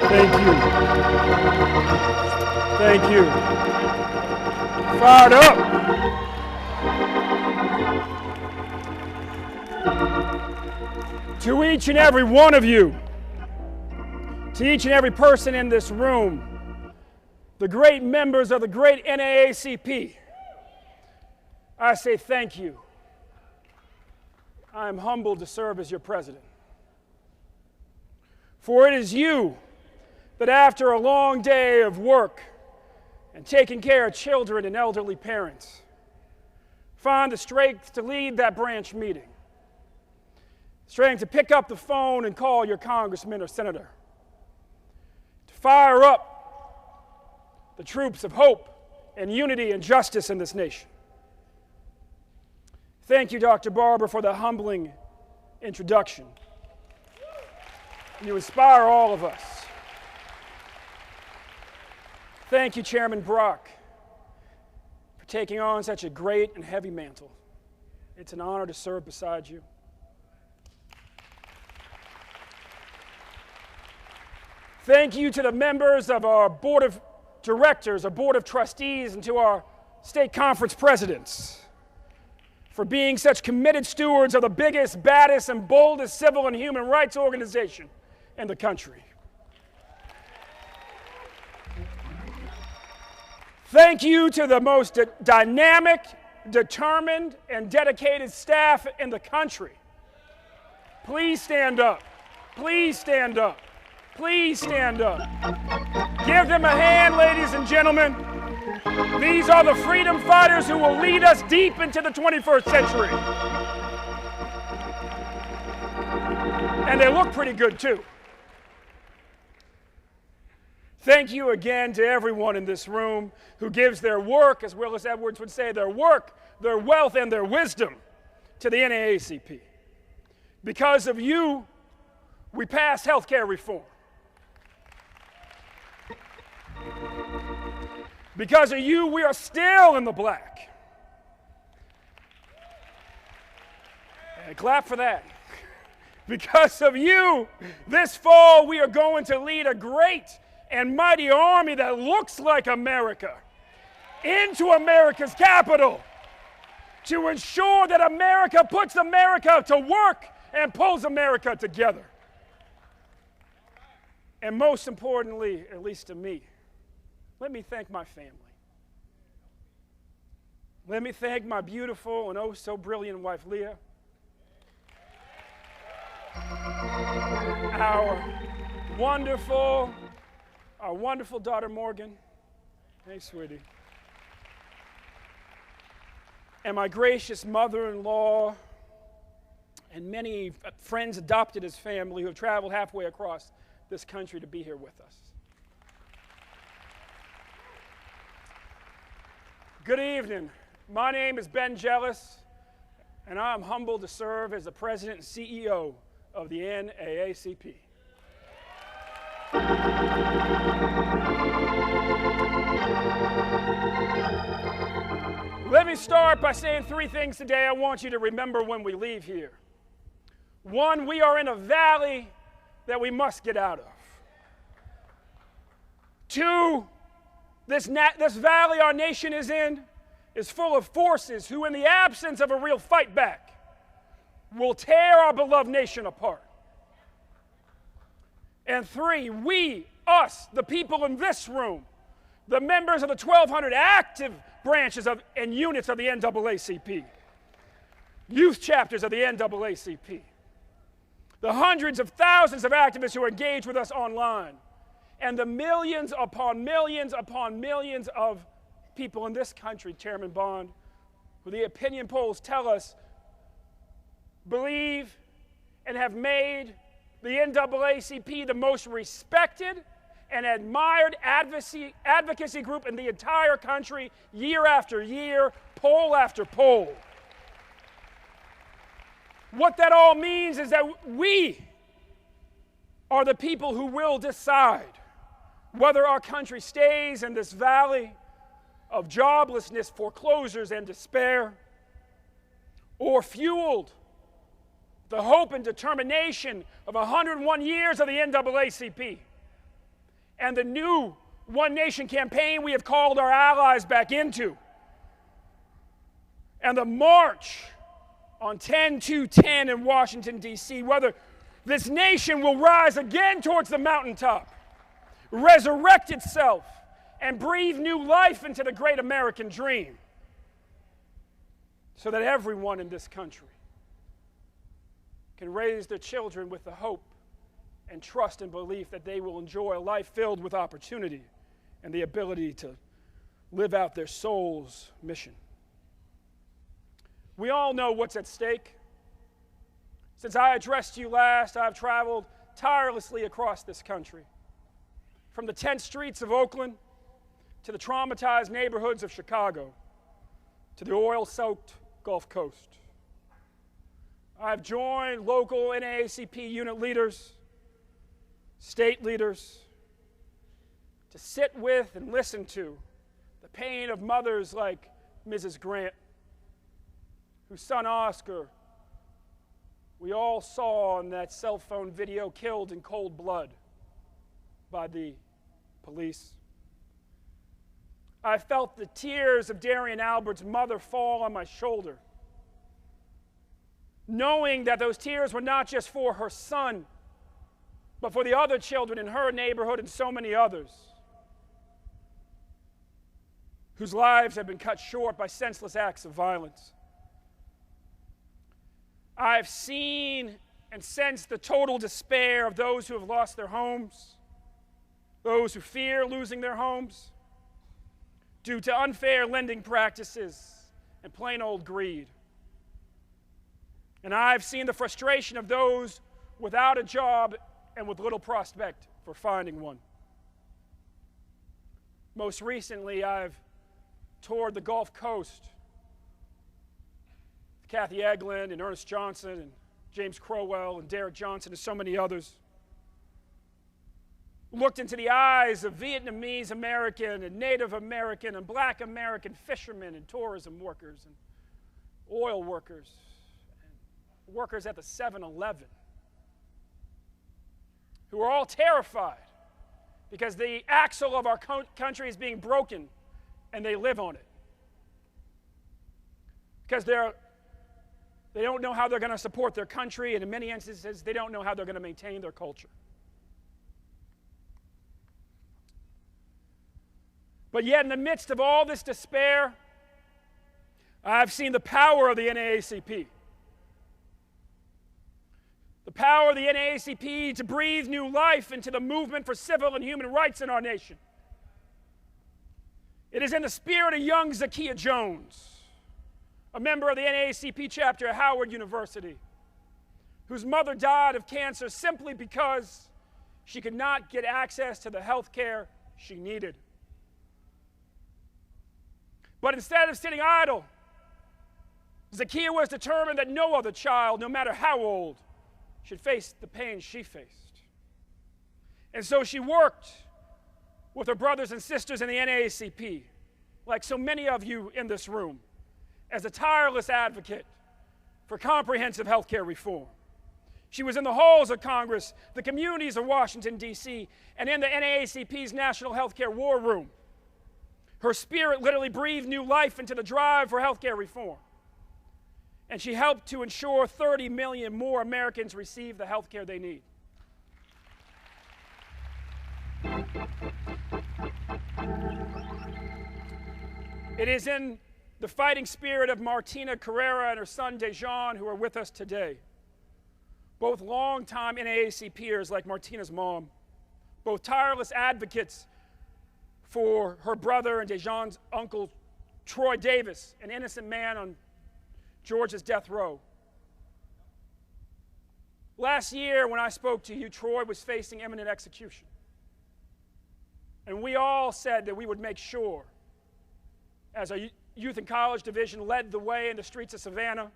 Thank you. Thank you. Fired up. To each and every one of you, to each and every person in this room, the great members of the great NAACP, I say thank you. I am humbled to serve as your president. For it is you that after a long day of work and taking care of children and elderly parents, find the strength to lead that branch meeting, strength to pick up the phone and call your congressman or senator, to fire up the troops of hope and unity and justice in this nation. Thank you, Dr. Barber, for the humbling introduction. You inspire all of us. Thank you, Chairman Brock, for taking on such a great and heavy mantle. It's an honor to serve beside you. Thank you to the members of our Board of Directors, our Board of Trustees, and to our state conference presidents for being such committed stewards of the biggest, baddest, and boldest civil and human rights organization in the country. Thank you to the most dynamic, determined, and dedicated staff in the country. Please stand up. Please stand up. Please stand up. Give them a hand, ladies and gentlemen. These are the freedom fighters who will lead us deep into the 21st century. And they look pretty good, too. Thank you again to everyone in this room who gives their work, as Willis Edwards would say, their work, their wealth, and their wisdom to the NAACP. Because of you, we passed health care reform. Because of you, we are still in the black. And clap for that. Because of you, this fall, we are going to lead a great and mighty army that looks like America into America's capital to ensure that America puts America to work and pulls America together. And most importantly, at least to me, let me thank my family. Let me thank my beautiful and oh so brilliant wife, Leah. Our wonderful daughter, Morgan. Hey, sweetie. And my gracious mother-in-law and many friends adopted as family who have traveled halfway across this country to be here with us. Good evening. My name is Ben Jealous, and I am humbled to serve as the President and CEO of the NAACP. Let me start by saying three things today I want you to remember when we leave here. One, we are in a valley that we must get out of. Two, this valley our nation is in is full of forces who, in the absence of a real fight back, will tear our beloved nation apart. And three, we, us, the people in this room, the members of the 1,200 active branches and units of the NAACP, youth chapters of the NAACP, the hundreds of thousands of activists who are engaged with us online, and the millions upon millions upon millions of people in this country, Chairman Bond, who the opinion polls tell us believe and have made the NAACP the most respected and admired advocacy group in the entire country, year after year, poll after poll. What that all means is that we are the people who will decide whether our country stays in this valley of joblessness, foreclosures, and despair, or fueled the hope and determination of 101 years of the NAACP and the new One Nation campaign we have called our allies back into. And the march on 10-2-10 in Washington, D.C., whether this nation will rise again towards the mountaintop, resurrect itself, and breathe new life into the great American dream, so that everyone in this country can raise their children with the hope and trust and belief that they will enjoy a life filled with opportunity and the ability to live out their soul's mission. We all know what's at stake. Since I addressed you last, I've traveled tirelessly across this country, from the tense streets of Oakland to the traumatized neighborhoods of Chicago to the oil-soaked Gulf Coast. I've joined local NAACP unit leaders, state leaders, to sit with and listen to the pain of mothers like Mrs. Grant, whose son Oscar we all saw in that cell phone video killed in cold blood by the police. I felt the tears of Darian Albert's mother fall on my shoulder, knowing that those tears were not just for her son, but for the other children in her neighborhood and so many others whose lives have been cut short by senseless acts of violence. I've seen and sensed the total despair of those who have lost their homes, those who fear losing their homes due to unfair lending practices and plain old greed. And I've seen the frustration of those without a job and with little prospect for finding one. Most recently, I've toured the Gulf Coast. Kathy Eglin and Ernest Johnson and James Crowell and Derek Johnson and so many others. Looked into the eyes of Vietnamese American and Native American and Black American fishermen and tourism workers and oil workers and workers at the 7-Eleven, who are all terrified because the axle of our country is being broken and they live on it. Because they don't know how they're going to support their country, and in many instances, they don't know how they're going to maintain their culture. But yet, in the midst of all this despair, I've seen the power of the NAACP. The power of the NAACP to breathe new life into the movement for civil and human rights in our nation. It is in the spirit of young Zakiya Jones, a member of the NAACP chapter at Howard University, whose mother died of cancer simply because she could not get access to the health care she needed. But instead of sitting idle, Zakiya was determined that no other child, no matter how old, should face the pain she faced. And so she worked with her brothers and sisters in the NAACP, like so many of you in this room, as a tireless advocate for comprehensive health care reform. She was in the halls of Congress, the communities of Washington, D.C., and in the NAACP's National Healthcare War Room. Her spirit literally breathed new life into the drive for health care reform. And she helped to ensure 30 million more Americans receive the health care they need. It is in the fighting spirit of Martina Carrera and her son Dejan, who are with us today. Both longtime NAACPers like Martina's mom, both tireless advocates for her brother and Dejan's uncle, Troy Davis, an innocent man on Georgia's death row. Last year, when I spoke to you, Troy was facing imminent execution. And we all said that we would make sure, as a Youth and College Division led the way in the streets of Savannah,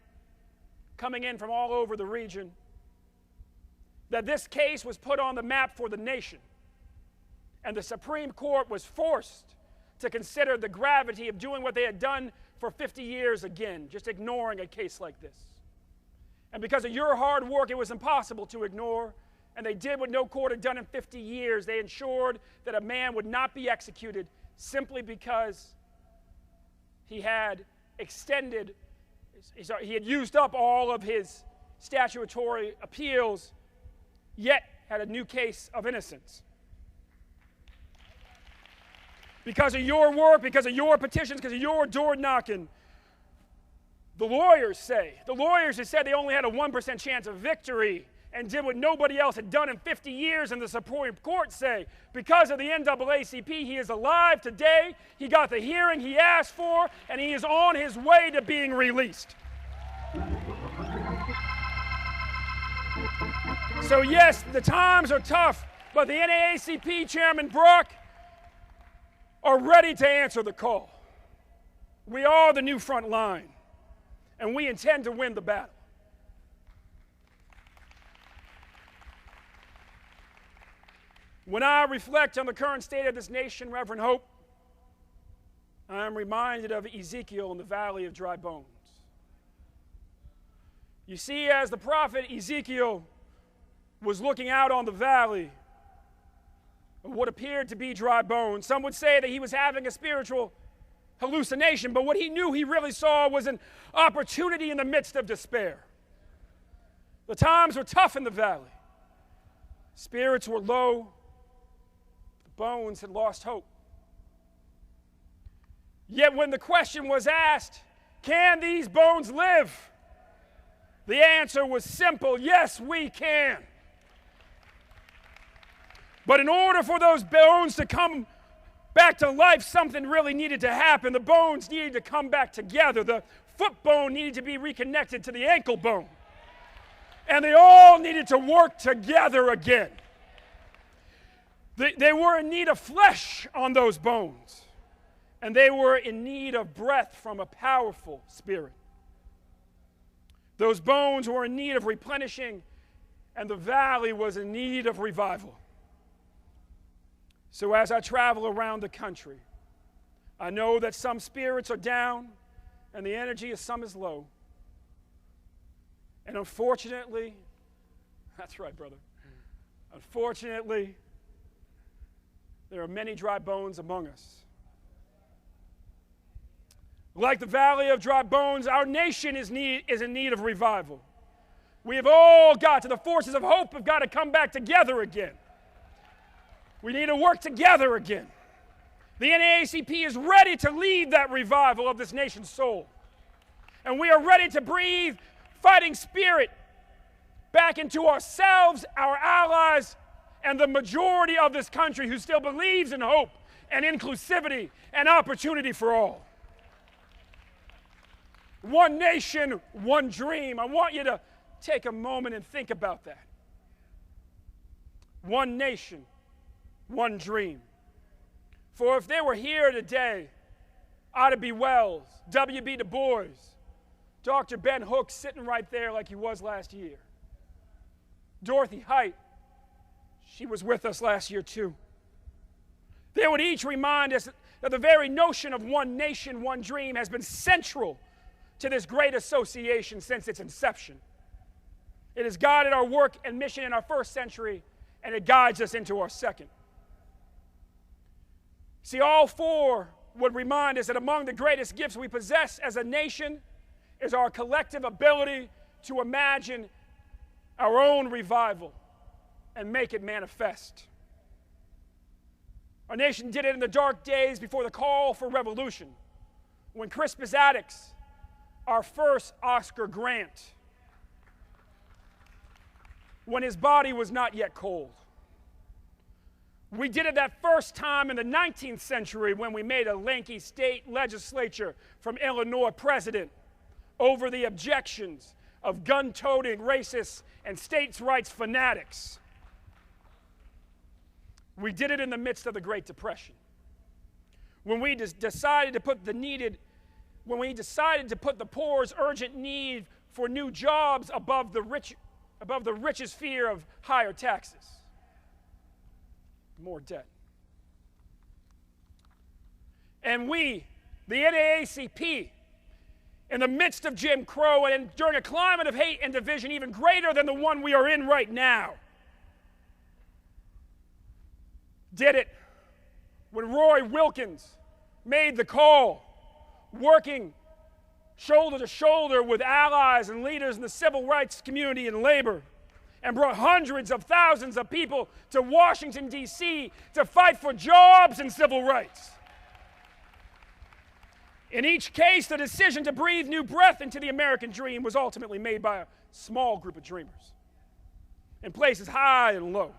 coming in from all over the region, that this case was put on the map for the nation. And the Supreme Court was forced to consider the gravity of doing what they had done for 50 years again, just ignoring a case like this. And because of your hard work, it was impossible to ignore, And they did what no court had done in 50 years. They ensured that a man would not be executed simply because he had he had used up all of his statutory appeals, yet had a new case of innocence. Because of your work, because of your petitions, because of your door knocking, the lawyers have said they only had a 1% chance of victory and did what nobody else had done in 50 years, and the Supreme Court say, because of the NAACP, he is alive today, he got the hearing he asked for, and he is on his way to being released. So yes, the times are tough, but the NAACP Chairman Brock are ready to answer the call. We are the new front line, and we intend to win the battle. When I reflect on the current state of this nation, Reverend Hope, I am reminded of Ezekiel in the valley of dry bones. You see, as the prophet Ezekiel was looking out on the valley of what appeared to be dry bones, some would say that he was having a spiritual hallucination, but what he knew he really saw was an opportunity in the midst of despair. The times were tough in the valley. Spirits were low. The bones had lost hope. Yet when the question was asked, can these bones live? The answer was simple: yes, we can. But in order for those bones to come back to life, something really needed to happen. The bones needed to come back together. The foot bone needed to be reconnected to the ankle bone. And they all needed to work together again. They were in need of flesh on those bones. And they were in need of breath from a powerful spirit. Those bones were in need of replenishing, and the valley was in need of revival. So as I travel around the country, I know that some spirits are down and the energy of some is low. And unfortunately, that's right, brother. Unfortunately, there are many dry bones among us. Like the valley of dry bones, our nation is in need of revival. We have all got to, the forces of hope have got to come back together again. We need to work together again. The NAACP is ready to lead that revival of this nation's soul. And we are ready to breathe fighting spirit back into ourselves, our allies, and the majority of this country who still believes in hope and inclusivity and opportunity for all. One nation, one dream. I want you to take a moment and think about that. One nation, one dream. For if they were here today, Ida B. Wells, W.B. Du Bois, Dr. Ben Hook sitting right there like he was last year. Dorothy Height, she was with us last year too. They would each remind us that the very notion of one nation, one dream has been central to this great association since its inception. It has guided our work and mission in our first century, and it guides us into our second. See, all four would remind us that among the greatest gifts we possess as a nation is our collective ability to imagine our own revival and make it manifest. Our nation did it in the dark days before the call for revolution, when Crispus Attucks, our first Oscar Grant, when his body was not yet cold. We did it that first time in the 19th century when we made a lanky state legislature from Illinois president over the objections of gun-toting racists and states' rights fanatics. We did it in the midst of the Great Depression, when we decided to put the poor's urgent need for new jobs above the richest fear of higher taxes, more debt. And we, the NAACP, in the midst of Jim Crow and during a climate of hate and division even greater than the one we are in right now, did it when Roy Wilkins made the call, working shoulder to shoulder with allies and leaders in the civil rights community and labor, and brought hundreds of thousands of people to Washington, D.C. to fight for jobs and civil rights. In each case, the decision to breathe new breath into the American dream was ultimately made by a small group of dreamers in places high and low,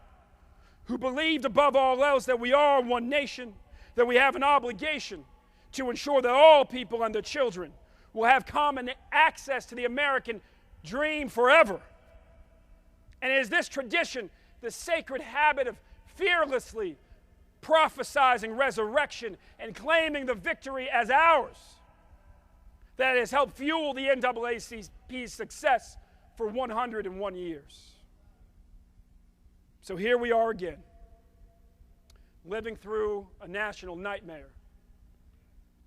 who believed above all else that we are one nation, that we have an obligation to ensure that all people and their children will have common access to the American dream forever. And it is this tradition, the sacred habit of fearlessly prophesizing resurrection and claiming the victory as ours, that has helped fuel the NAACP's success for 101 years. So here we are again, living through a national nightmare.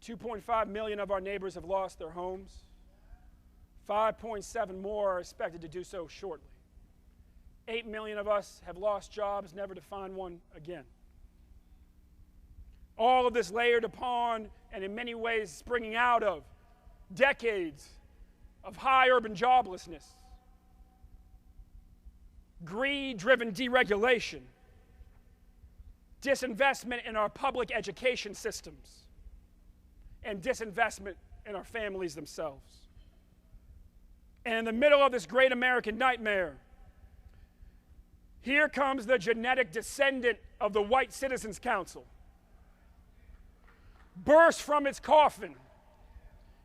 2.5 million of our neighbors have lost their homes. 5.7 more are expected to do so shortly. 8 million of us have lost jobs, never to find one again. All of this layered upon, and in many ways springing out of, decades of high urban joblessness, greed-driven deregulation, disinvestment in our public education systems, and disinvestment in our families themselves. And in the middle of this great American nightmare, here comes the genetic descendant of the White Citizens Council, burst from its coffin,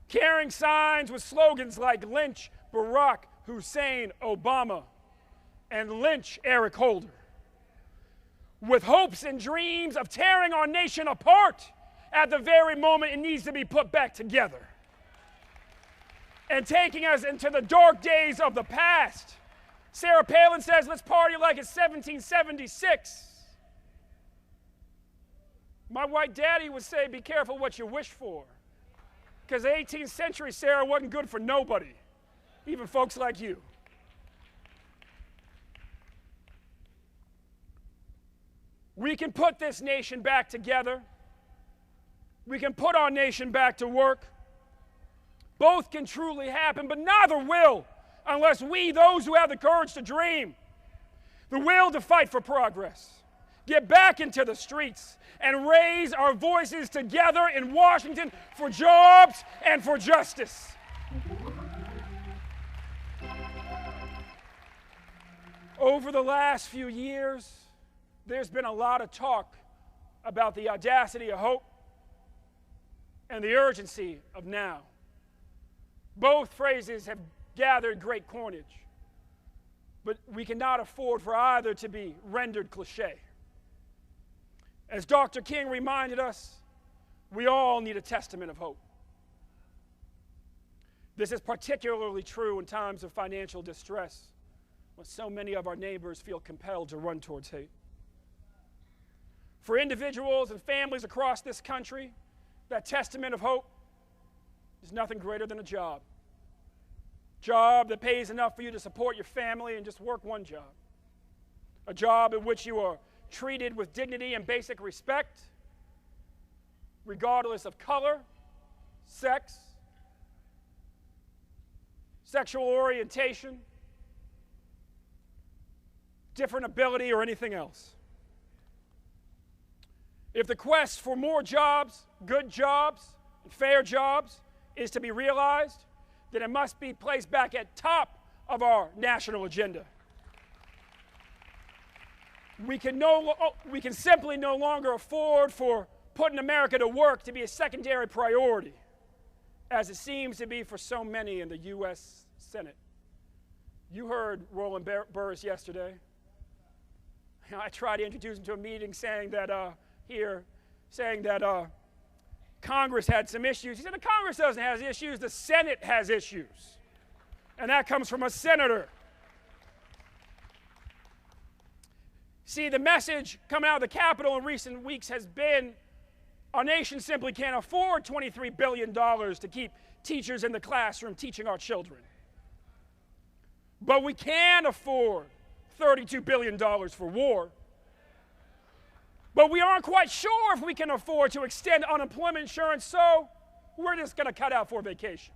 carrying signs with slogans like "Lynch Barack Hussein Obama" and "Lynch Eric Holder," with hopes and dreams of tearing our nation apart at the very moment it needs to be put back together, and taking us into the dark days of the past. Sarah Palin says, let's party like it's 1776. My white daddy would say, be careful what you wish for. Because the 18th century, Sarah, wasn't good for nobody, even folks like you. We can put this nation back together. We can put our nation back to work. Both can truly happen, but neither will unless we, those who have the courage to dream, the will to fight for progress, get back into the streets and raise our voices together in Washington for jobs and for justice. Over the last few years, there's been a lot of talk about the audacity of hope and the urgency of now. Both phrases have gathered great coinage, but we cannot afford for either to be rendered cliche. As Dr. King reminded us, we all need a testament of hope. This is particularly true in times of financial distress, when so many of our neighbors feel compelled to run towards hate. For individuals and families across this country, that testament of hope is nothing greater than a job. Job that pays enough for you to support your family and just work one job. A job in which you are treated with dignity and basic respect, regardless of color, sex, sexual orientation, different ability, or anything else. If the quest for more jobs, good jobs, and fair jobs is to be realized, then it must be placed back at top of our national agenda. We can simply no longer afford for putting America to work to be a secondary priority, as it seems to be for so many in the U.S. Senate. You heard Roland Burris yesterday. I tried to introduce him to a meeting saying that Congress had some issues. He said, the Congress doesn't have issues, the Senate has issues. And that comes from a senator. See, the message coming out of the Capitol in recent weeks has been, our nation simply can't afford $23 billion to keep teachers in the classroom teaching our children. But we can afford $32 billion for war. But we aren't quite sure if we can afford to extend unemployment insurance, so we're just going to cut out for vacation.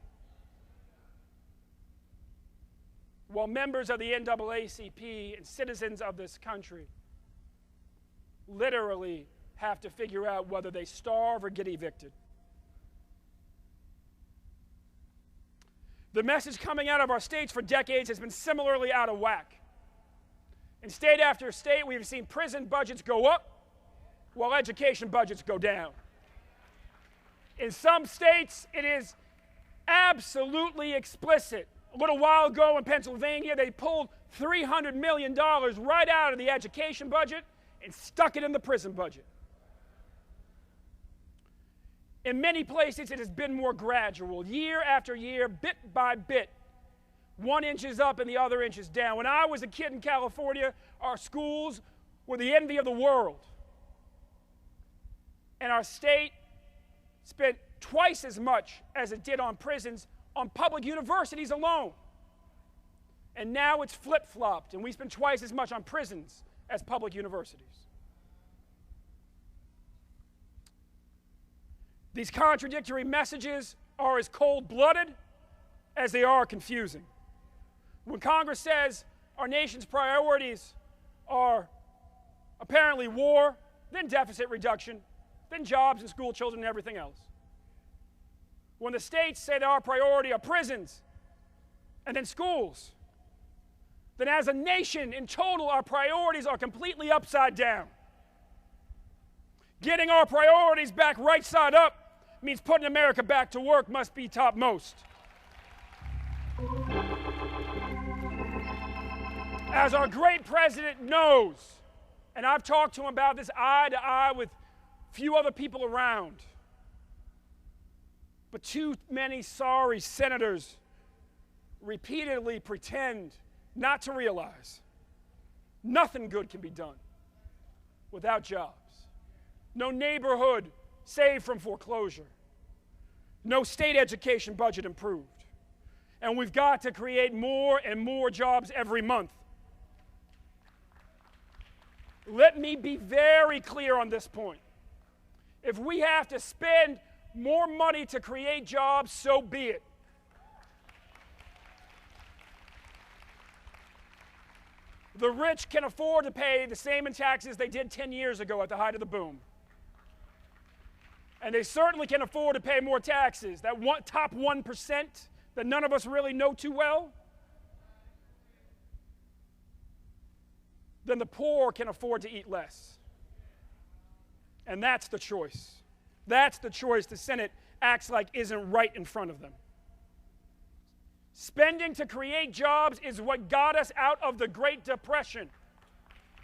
While members of the NAACP and citizens of this country literally have to figure out whether they starve or get evicted. The message coming out of our states for decades has been similarly out of whack. In state after state, we've seen prison budgets go up while education budgets go down. In some states, it is absolutely explicit. A little while ago in Pennsylvania, they pulled $300 million right out of the education budget and stuck it in the prison budget. In many places, it has been more gradual, year after year, bit by bit. 1 inch is up and the other inch is down. When I was a kid in California, our schools were the envy of the world. And our state spent twice as much as it did on prisons on public universities alone. And now it's flip-flopped, and we spend twice as much on prisons as public universities. These contradictory messages are as cold-blooded as they are confusing. When Congress says our nation's priorities are apparently war, then deficit reduction, then jobs and school children and everything else. When the states say that our priority are prisons and then schools, then as a nation in total our priorities are completely upside down. Getting our priorities back right side up means putting America back to work must be topmost. As our great president knows, and I've talked to him about this eye to eye with few other people around, but too many sorry senators repeatedly pretend not to realize nothing good can be done without jobs. No neighborhood saved from foreclosure. No state education budget improved. And we've got to create more and more jobs every month. Let me be very clear on this point. If we have to spend more money to create jobs, so be it. The rich can afford to pay the same in taxes they did 10 years ago at the height of the boom. And they certainly can afford to pay more taxes. That top 1% that none of us really know too well, then the poor can afford to eat less. And that's the choice. That's the choice the Senate acts like isn't right in front of them. Spending to create jobs is what got us out of the Great Depression.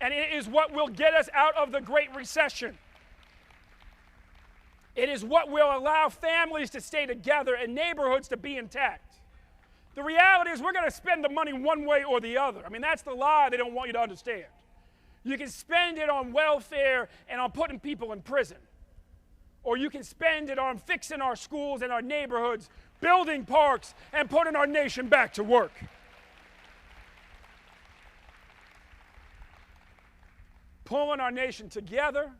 And it is what will get us out of the Great Recession. It is what will allow families to stay together and neighborhoods to be intact. The reality is we're going to spend the money one way or the other. I mean, that's the lie they don't want you to understand. You can spend it on welfare and on putting people in prison. Or you can spend it on fixing our schools and our neighborhoods, building parks, and putting our nation back to work. Pulling our nation together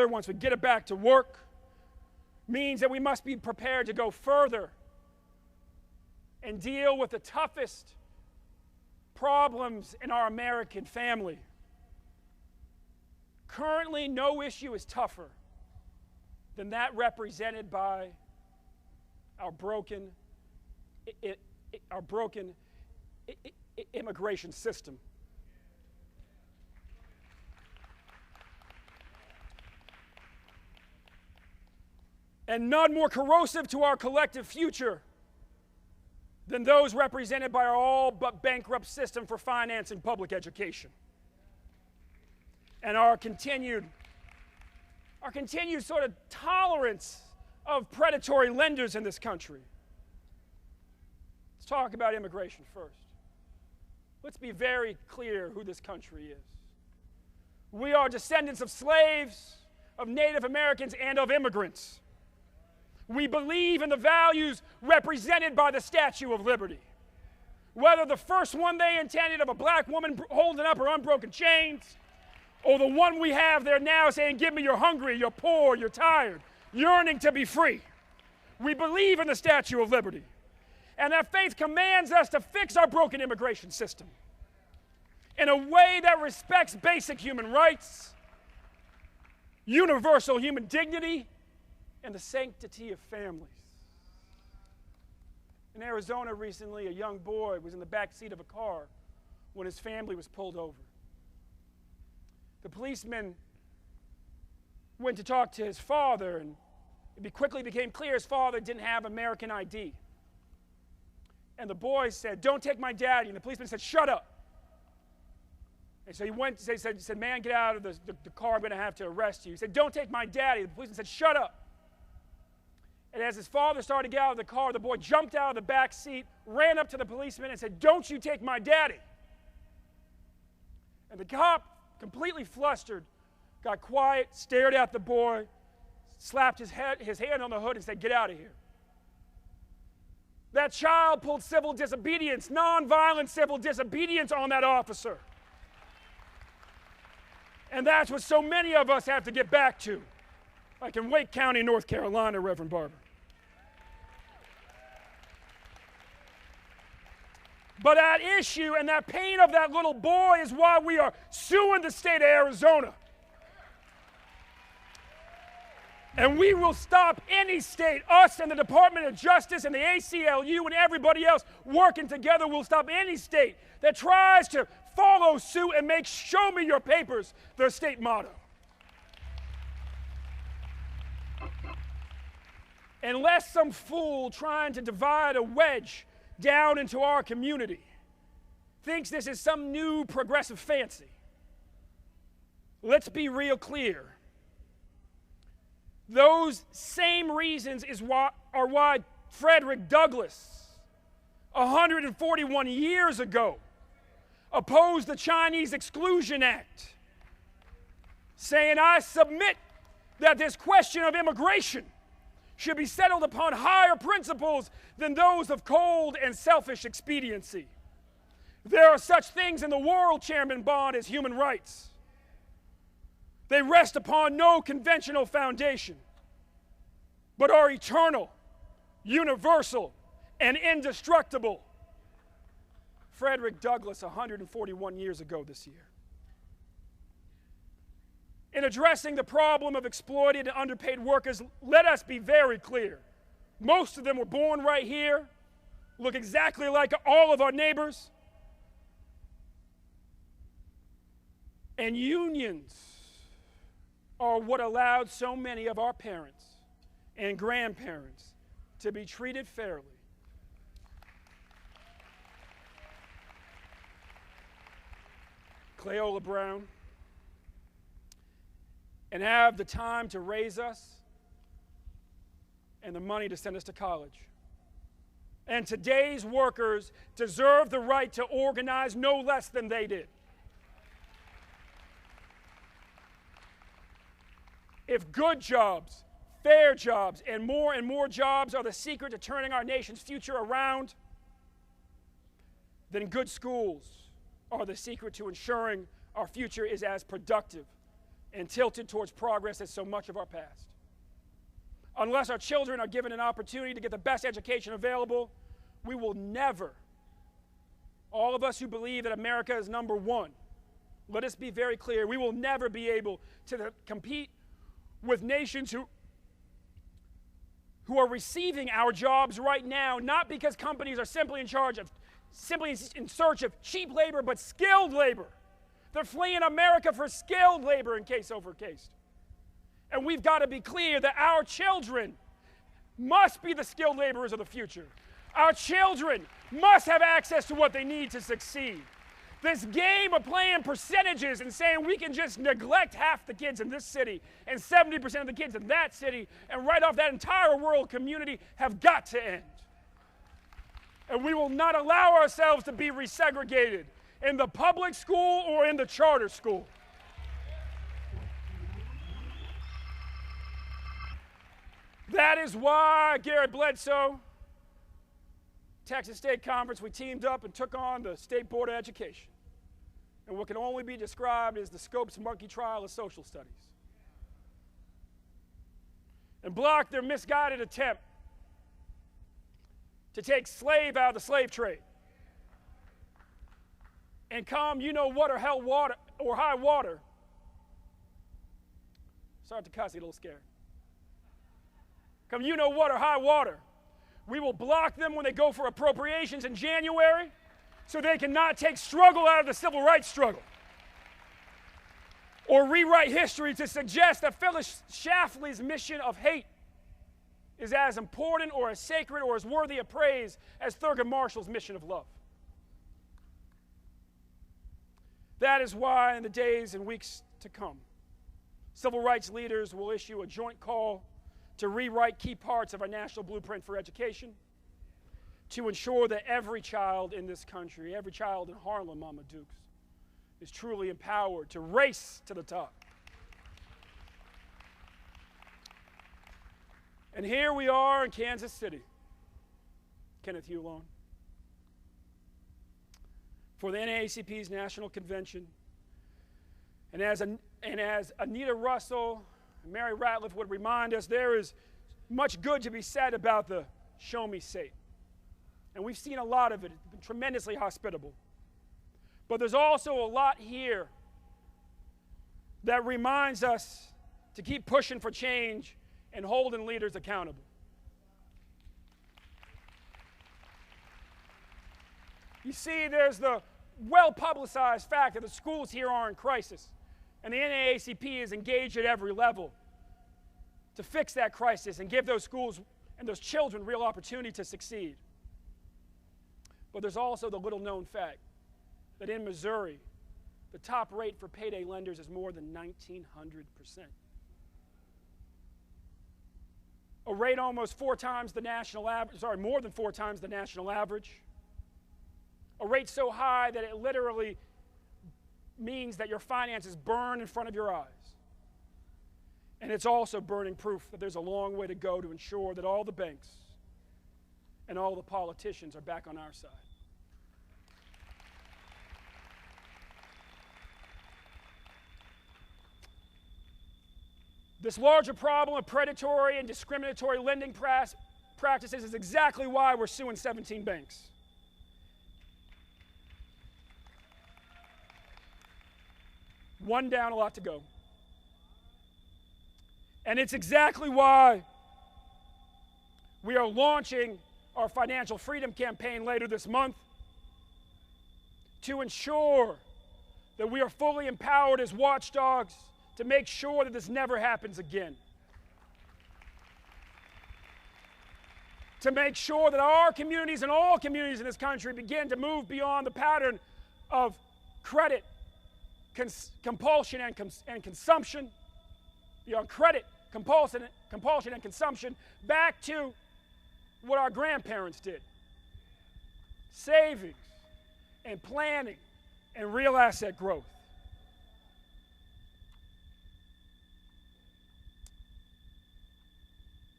once we get it back to work means that we must be prepared to go further and deal with the toughest problems in our American family. Currently, no issue is tougher than that represented by our broken immigration system. And none more corrosive to our collective future than those represented by our all but bankrupt system for financing public education. And our continued sort of tolerance of predatory lenders in this country. Let's talk about immigration first. Let's be very clear who this country is. We are descendants of slaves, of Native Americans, and of immigrants. We believe in the values represented by the Statue of Liberty. Whether the first one they intended of a black woman holding up her unbroken chains, or the one we have there now saying, give me you're hungry, you're poor, you're tired, yearning to be free. We believe in the Statue of Liberty. And that faith commands us to fix our broken immigration system in a way that respects basic human rights, universal human dignity, and the sanctity of families. In Arizona recently, a young boy was in the back seat of a car when his family was pulled over. The policeman went to talk to his father, and it quickly became clear his father didn't have American ID. And the boy said, don't take my daddy. And the policeman said, shut up. And so he went, he said, man, get out of the car, I'm going to have to arrest you. He said, don't take my daddy. The policeman said, shut up. And as his father started to get out of the car, the boy jumped out of the back seat, ran up to the policeman and said, don't you take my daddy. And the cop, completely flustered, got quiet, stared at the boy, slapped his hand on the hood and said, get out of here. That child pulled civil disobedience, nonviolent civil disobedience on that officer. And that's what so many of us have to get back to, like in Wake County, North Carolina, Reverend Barber. But that issue and that pain of that little boy is why we are suing the state of Arizona. And we will stop any state, us and the Department of Justice and the ACLU and everybody else working together will stop any state that tries to follow suit and make "show me your papers" their state motto. Unless some fool trying to divide a wedge down into our community thinks this is some new progressive fancy. Let's be real clear. Those same reasons are why Frederick Douglass, 141 years ago, opposed the Chinese Exclusion Act, saying, I submit that this question of immigration should be settled upon higher principles than those of cold and selfish expediency. There are such things in the world, Chairman Bond, as human rights. They rest upon no conventional foundation, but are eternal, universal, and indestructible. Frederick Douglass, 141 years ago this year. In addressing the problem of exploited and underpaid workers, let us be very clear. Most of them were born right here, look exactly like all of our neighbors. And unions are what allowed so many of our parents and grandparents to be treated fairly. Cleola Brown, and have the time to raise us and the money to send us to college. And today's workers deserve the right to organize no less than they did. If good jobs, fair jobs, and more jobs are the secret to turning our nation's future around, then good schools are the secret to ensuring our future is as productive and tilted towards progress as so much of our past. Unless our children are given an opportunity to get the best education available, we will never, all of us who believe that America is number one, let us be very clear, we will never be able to compete with nations who are receiving our jobs right now, not because companies are simply in search of cheap labor, but skilled labor. They're fleeing America for skilled labor in case over case. And we've got to be clear that our children must be the skilled laborers of the future. Our children must have access to what they need to succeed. This game of playing percentages and saying we can just neglect half the kids in this city and 70% of the kids in that city and write off that entire rural community have got to end. And we will not allow ourselves to be resegregated in the public school or in the charter school. That is why Garrett Bledsoe Texas State Conference, we teamed up and took on the State Board of Education and what can only be described as the Scopes monkey trial of social studies, and blocked their misguided attempt to take slave out of the slave trade and come you-know-what or hell water or high water. Sorry to cuss, I get a little scared. Come you-know-what or high water. We will block them when they go for appropriations in January so they cannot take struggle out of the civil rights struggle or rewrite history to suggest that Phyllis Schlafly's mission of hate is as important or as sacred or as worthy of praise as Thurgood Marshall's mission of love. That is why in the days and weeks to come, civil rights leaders will issue a joint call to rewrite key parts of our national blueprint for education to ensure that every child in this country, every child in Harlem, Mama Dukes, is truly empowered to race to the top. And here we are in Kansas City, Kenneth Hughlone, for the NAACP's National Convention. And as Anita Russell and Mary Ratliff would remind us, there is much good to be said about the Show Me State. And we've seen a lot of it. It's been tremendously hospitable. But there's also a lot here that reminds us to keep pushing for change and holding leaders accountable. You see, there's the well-publicized fact that the schools here are in crisis, and the NAACP is engaged at every level to fix that crisis and give those schools and those children real opportunity to succeed. But there's also the little-known fact that in Missouri, the top rate for payday lenders is more than 1,900%. A rate almost 4 times the national average, more than 4 times the national average. A rate so high that it literally means that your finances burn in front of your eyes. And it's also burning proof that there's a long way to go to ensure that all the banks and all the politicians are back on our side. This larger problem of predatory and discriminatory lending practices is exactly why we're suing 17 banks. One down, a lot to go. And it's exactly why we are launching our financial freedom campaign later this month to ensure that we are fully empowered as watchdogs to make sure that this never happens again. To make sure that our communities and all communities in this country begin to move beyond the pattern of credit, compulsion, and consumption, beyond credit, compulsion, and consumption, back to what our grandparents did. Savings and planning and real asset growth.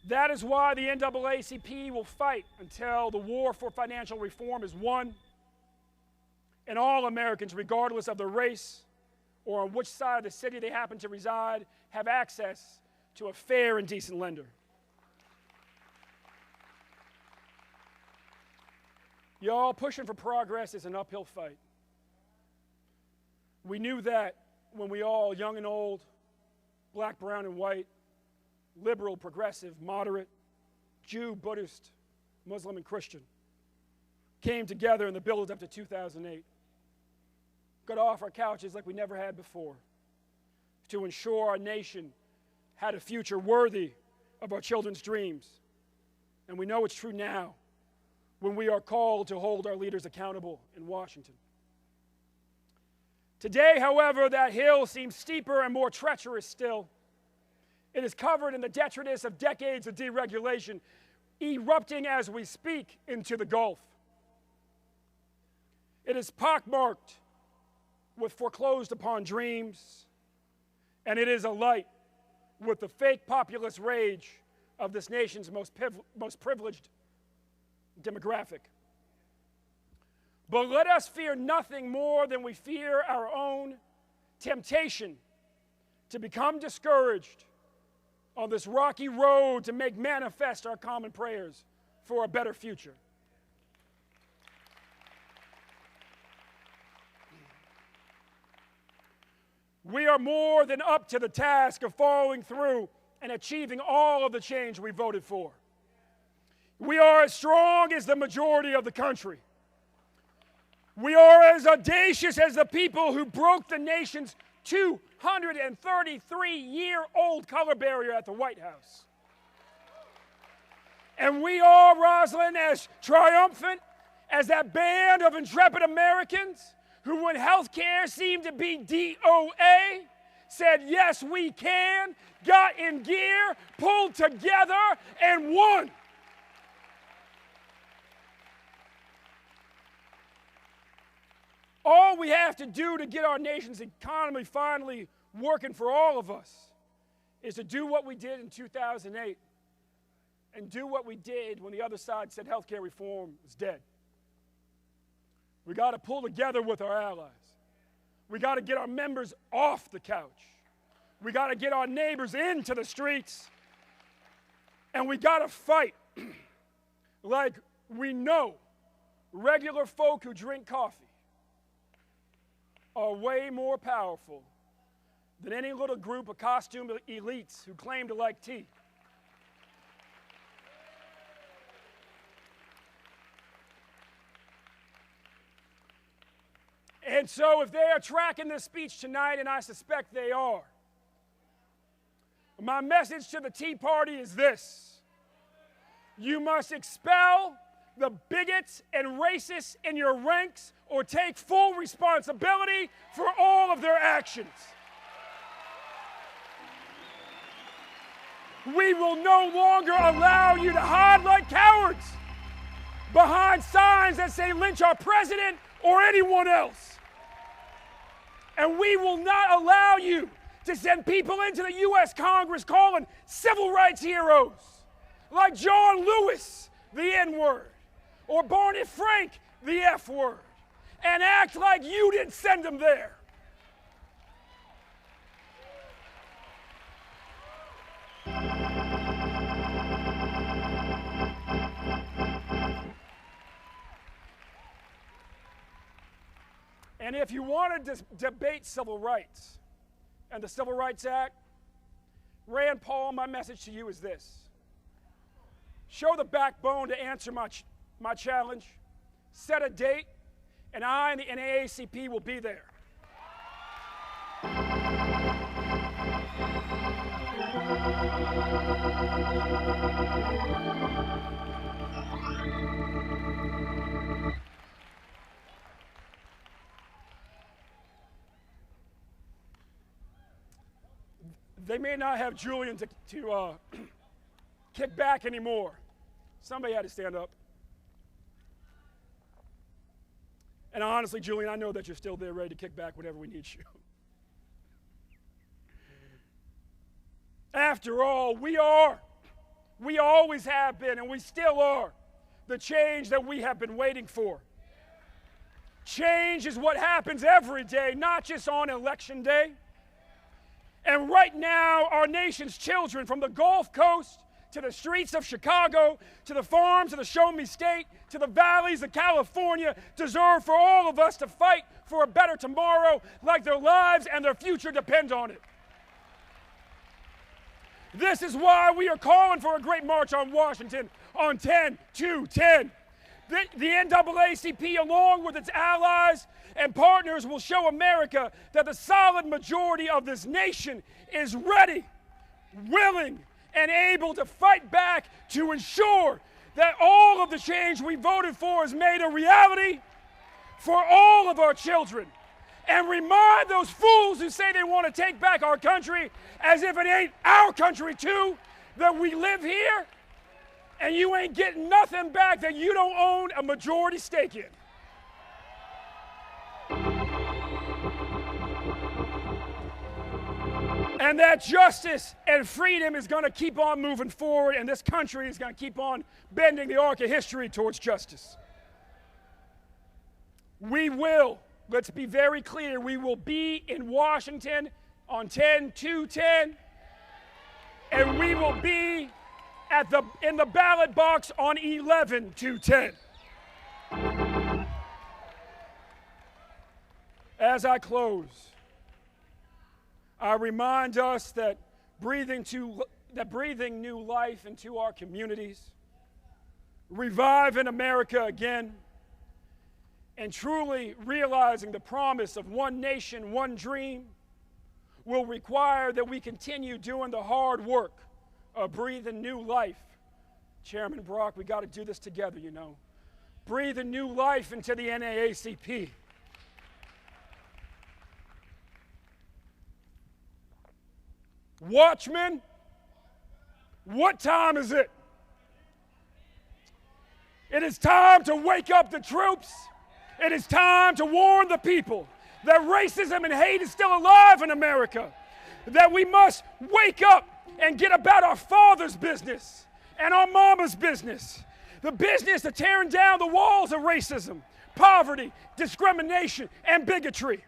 That is why the NAACP will fight until the war for financial reform is won, and all Americans, regardless of their race or on which side of the city they happen to reside, have access to a fair and decent lender. Y'all, pushing for progress is an uphill fight. We knew that when we all, young and old, black, brown, and white, liberal, progressive, moderate, Jew, Buddhist, Muslim, and Christian, came together in the build-up to 2008. Got off our couches like we never had before to ensure our nation had a future worthy of our children's dreams. And we know it's true now when we are called to hold our leaders accountable in Washington. Today, however, that hill seems steeper and more treacherous still. It is covered in the detritus of decades of deregulation, erupting as we speak into the Gulf. It is pockmarked with foreclosed upon dreams, and it is alight with the fake populist rage of this nation's most privileged demographic. But let us fear nothing more than we fear our own temptation to become discouraged on this rocky road to make manifest our common prayers for a better future. We are more than up to the task of following through and achieving all of the change we voted for. We are as strong as the majority of the country. We are as audacious as the people who broke the nation's 233-year-old color barrier at the White House. And we are, Rosalind, as triumphant as that band of intrepid Americans who, when health care seemed to be DOA, said, yes, we can, got in gear, pulled together, and won. All we have to do to get our nation's economy finally working for all of us is to do what we did in 2008 and do what we did when the other side said health care reform was dead. We got to pull together with our allies. We got to get our members off the couch. We got to get our neighbors into the streets. And we got to fight like we know regular folk who drink coffee are way more powerful than any little group of costumed elites who claim to like tea. And so if they are tracking this speech tonight, and I suspect they are, my message to the Tea Party is this: you must expel the bigots and racists in your ranks or take full responsibility for all of their actions. We will no longer allow you to hide like cowards behind signs that say lynch our president or anyone else. And we will not allow you to send people into the U.S. Congress calling civil rights heroes like John Lewis the N-word or Barney Frank the F-word and act like you didn't send them there. And if you want to debate civil rights and the Civil Rights Act, Rand Paul, my message to you is this: show the backbone to answer my challenge, set a date, and I and the NAACP will be there. They may not have Julian to kick back anymore. Somebody had to stand up. And honestly, Julian, I know that you're still there ready to kick back whenever we need you. After all, we always have been, and we still are, the change that we have been waiting for. Change is what happens every day, not just on election day. And right now, our nation's children, from the Gulf Coast to the streets of Chicago, to the farms of the Show Me State, to the valleys of California, deserve for all of us to fight for a better tomorrow like their lives and their future depend on it. This is why we are calling for a great march on Washington on 10/2/10. The NAACP, along with its allies and partners, will show America that the solid majority of this nation is ready, willing, and able to fight back to ensure that all of the change we voted for is made a reality for all of our children. And remind those fools who say they want to take back our country as if it ain't our country too, that we live here and you ain't getting nothing back that you don't own a majority stake in. And that justice and freedom is going to keep on moving forward, and this country is going to keep on bending the arc of history towards justice. We will, let's be very clear, we will be in Washington on 10/2/10, and we will be in the ballot box on 11/2/10. As I close, I remind us that breathing new life into our communities, reviving America again, and truly realizing the promise of one nation, one dream, will require that we continue doing the hard work of breathing new life. Chairman Brock, we got to do this together, you know. Breathing new life into the NAACP. Watchmen, what time is it? It is time to wake up the troops. It is time to warn the people that racism and hate is still alive in America, that we must wake up and get about our Father's business and our Mama's business, the business of tearing down the walls of racism, poverty, discrimination, and bigotry.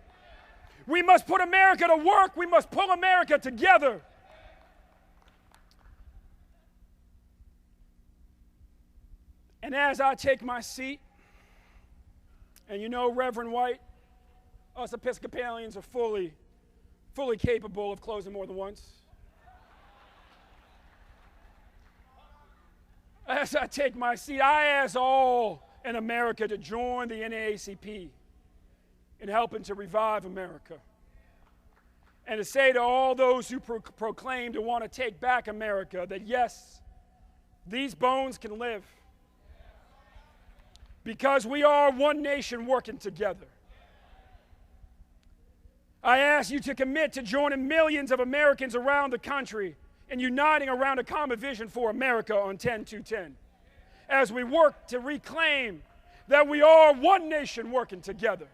We must put America to work. We must pull America together. And as I take my seat, and you know, Reverend White, us Episcopalians are fully capable of closing more than once. As I take my seat, I ask all in America to join the NAACP in helping to revive America. And to say to all those who proclaim to want to take back America that yes, these bones can live. Because we are one nation working together. I ask you to commit to joining millions of Americans around the country and uniting around a common vision for America on 10/2/10. As we work to reclaim that we are one nation working together.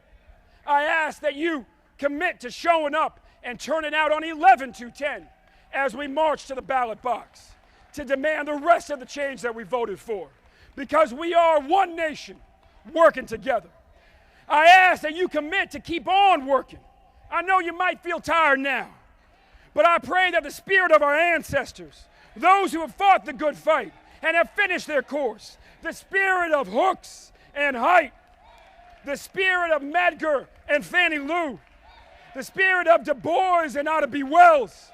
I ask that you commit to showing up and turning out on 11/2/10 as we march to the ballot box to demand the rest of the change that we voted for. Because we are one nation working together. I ask that you commit to keep on working. I know you might feel tired now, but I pray that the spirit of our ancestors, those who have fought the good fight and have finished their course, the spirit of Hooks and Height, the spirit of Medgar and Fannie Lou, the spirit of Du Bois and Ida B. Wells,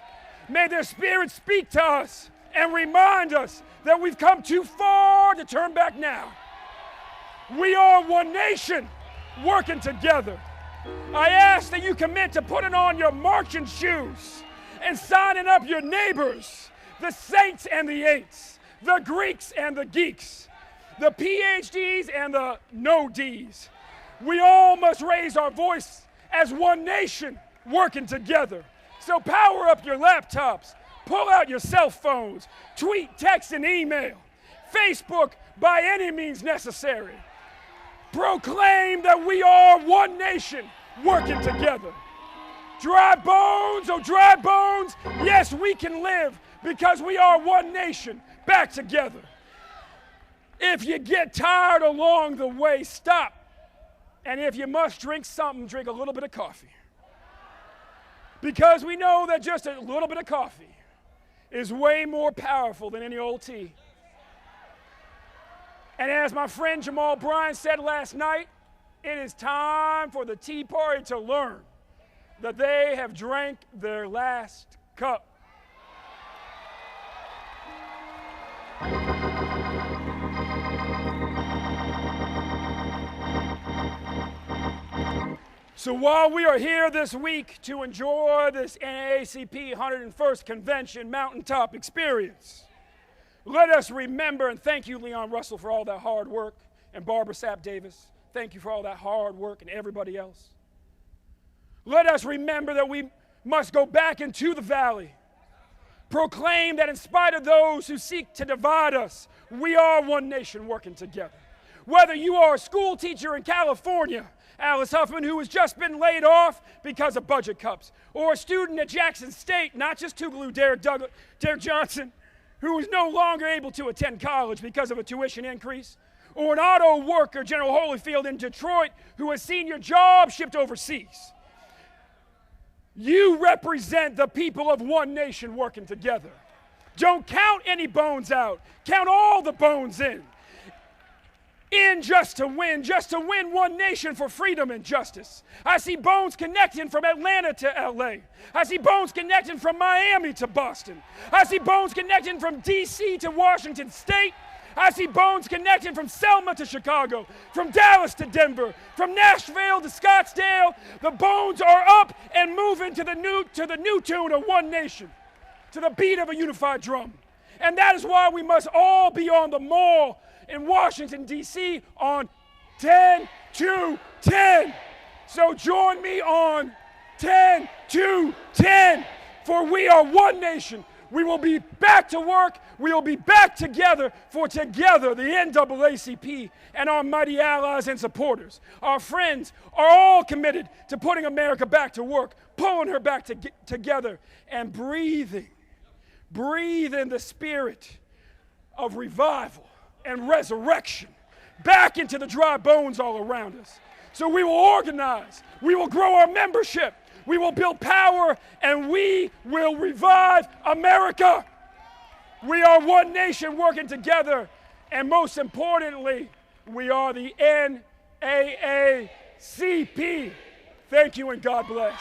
may their spirit speak to us and remind us that we've come too far to turn back now. We are one nation working together. I ask that you commit to putting on your marching shoes and signing up your neighbors, the saints and the ain'ts, the Greeks and the geeks, the PhDs and the no-Ds. We all must raise our voice as one nation working together. So power up your laptops, pull out your cell phones, tweet, text, and email, Facebook by any means necessary. Proclaim that we are one nation working together. Dry bones, oh dry bones, yes, we can live because we are one nation back together. If you get tired along the way, stop. And if you must drink something, drink a little bit of coffee. Because we know that just a little bit of coffee is way more powerful than any old tea. And as my friend Jamal Bryant said last night, it is time for the Tea Party to learn that they have drank their last cup. So while we are here this week to enjoy this NAACP 101st Convention Mountaintop experience, let us remember, and thank you, Leon Russell, for all that hard work, and Barbara Sapp Davis, thank you for all that hard work, and everybody else. Let us remember that we must go back into the valley, proclaim that in spite of those who seek to divide us, we are one nation working together. Whether you are a school teacher in California, Alice Huffman, who has just been laid off because of budget cuts, or a student at Jackson State, not just Tougaloo Derek Johnson, who is no longer able to attend college because of a tuition increase, or an auto worker, General Holyfield in Detroit, who has seen your job shipped overseas. You represent the people of one nation working together. Don't count any bones out. Count all the bones in. In just to win one nation for freedom and justice. I see bones connecting from Atlanta to LA. I see bones connecting from Miami to Boston. I see bones connecting from DC to Washington State. I see bones connecting from Selma to Chicago, from Dallas to Denver, from Nashville to Scottsdale. The bones are up and moving to the new tune of one nation, to the beat of a unified drum. And that is why we must all be on the mall in Washington, D.C. on 10-2-10. So join me on 10-2-10, for we are one nation. We will be back to work. We will be back together, for together the NAACP and our mighty allies and supporters, our friends, are all committed to putting America back to work, pulling her back together, and breathing the spirit of revival and resurrection back into the dry bones all around us. So we will organize, we will grow our membership, we will build power, and we will revive America. We are one nation working together, and most importantly, we are the NAACP. Thank you and God bless.